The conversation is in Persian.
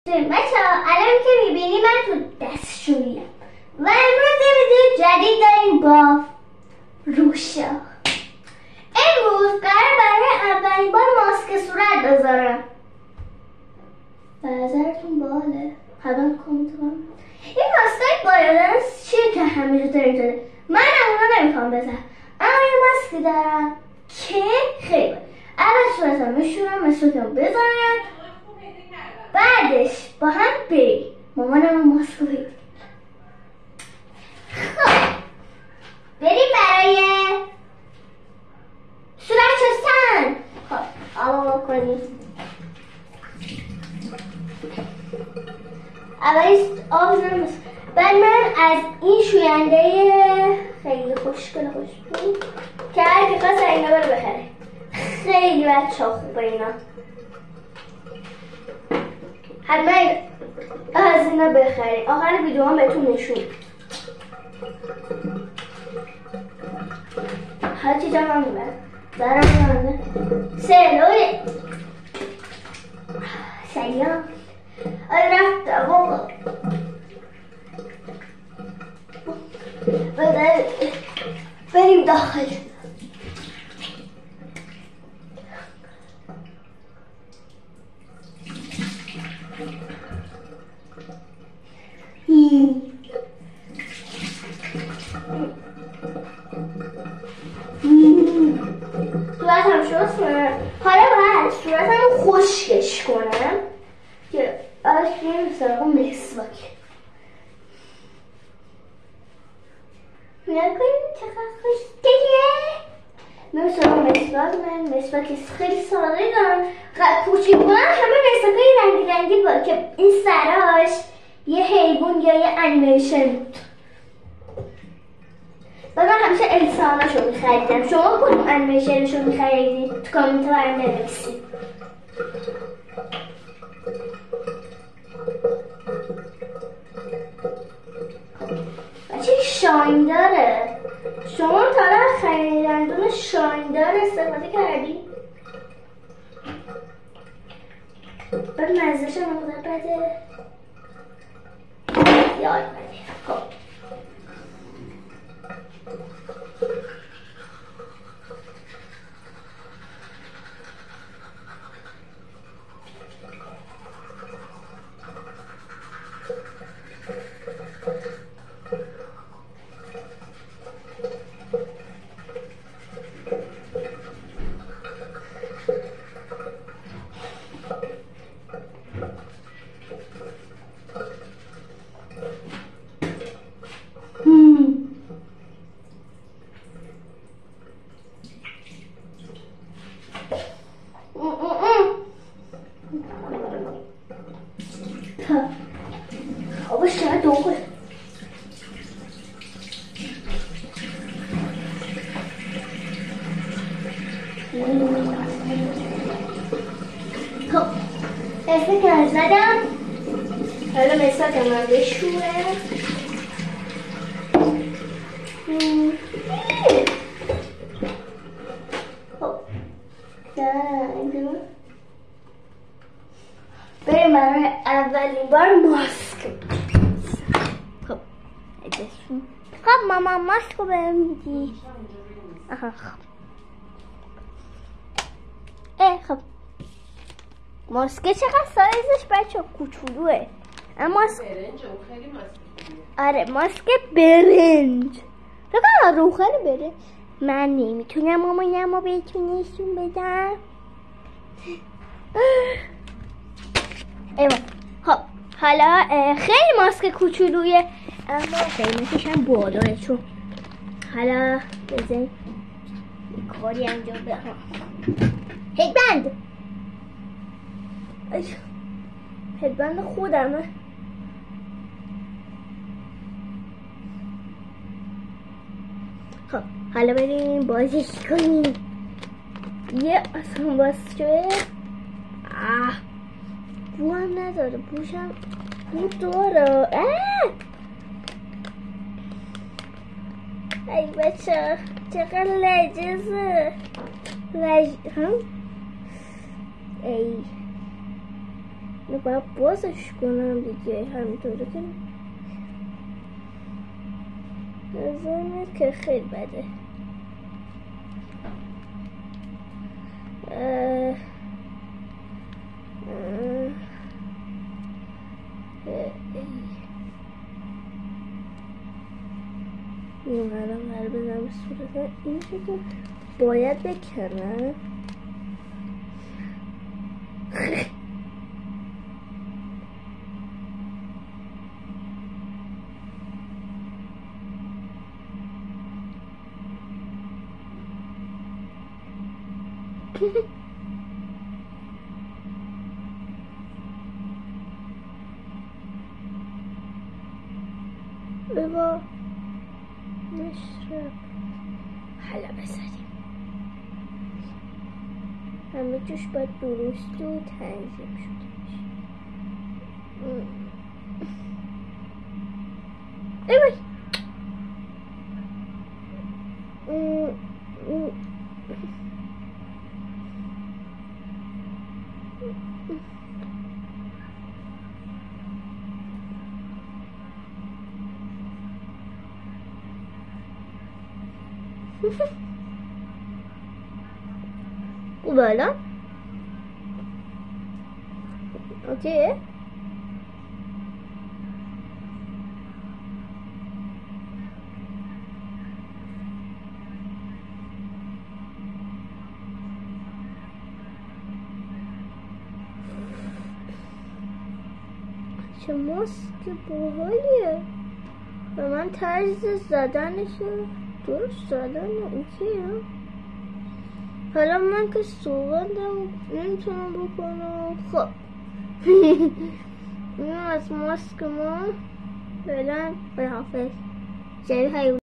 بچه‌ها الان که میبینی من تو دستشوییم و امروز یه ویدیو جدید داریم با روشا. امروز قرار برای اولین بار ماسک صورت بذارم. به نظرتون باحاله؟ حتما کامنت کنید. این ماسکای بالانس چیه که همه جا داریم شده؟ من اونا نمیخوام بزنم، اما یه ماسکی دارم که خیلی اول صورتم میشورم مسواکم بزنم، بعدش با هم بریم مامانم ماسک بگیر. خب بریم برای صورت شستن. خب آب کنیم. اولی آب بزنم. بعد من از این شوینده خیلی خوشگل که هر کی خواست اینا رو بخره. خیلی بچه ها خوبه اینا، حتما از اینا بخرید. آخر ویدیو هم بهتون نشون. هر چی جمع میبرم دارم میبرم سلوی سریام رفت بابا. بریم داخل. صورتم شستم. حالا باید صورتم خشکش کنم که بعدش بریم سراغ مسواک. نگاه کنید چقدر خوشگلیه. بریم سراغ مسواک. من مسواک خیلی ساده دارم. پوچی کنم همه مسواکای رنگی رنگی با که این سراش یه حیوان یا یه انیمیشن بود. و من همیشه انساناشو میخریدم. شما کدوم انیمیشنشو میخریدید؟ تو کامنت برام بنویسید. بچه شاین داره. شما تا الان خریدندون شاین داره استفاده کردی؟ بعد مزهش هم مقدار بده یاد بده. خب آبش چقدر دوغه. خب مسواک زدم. حالا مسواکم هم بشوره. خب بریم برای اولین بار ماسک. خب ماما ماسک رو بهم میدی؟ آها خب ماسک چقدر سایزش بچه کوچولوه. اما ماسک برنج خیلی ماسک. آره ماسک برنج. فقط رو خیلی برنج. من نمیتونم مامانم بهتون نشون بدم. خب حالا خیلی ماسک کوچولویه اما قیمتش هم بالاه. چون حالا بزن یه کاری انجام بدم. هدبند خودمه. خب حالا بریم بازش کنیم. یه اصلا باز شده. بو هم نداره. بوشم بو داره. ای بچه چقدر لجزه. ای باید بازش کنم دیگه همینطوره که نظرم که خیلی بده. میومدم بر بزنم صورت این شکل باید بکنم. بابا نشرب حالا بذاریم همه جوش باید درست و تنظیم شده باشه. ای خوبه الان؟ اوکی؟ چه ماسک باحالیه و من طرز زدنش درست زدن اوکیه. حالا من که صحبتم نمیتونم بکنم. خب این از ماسک ما فعلا. خداحافظ.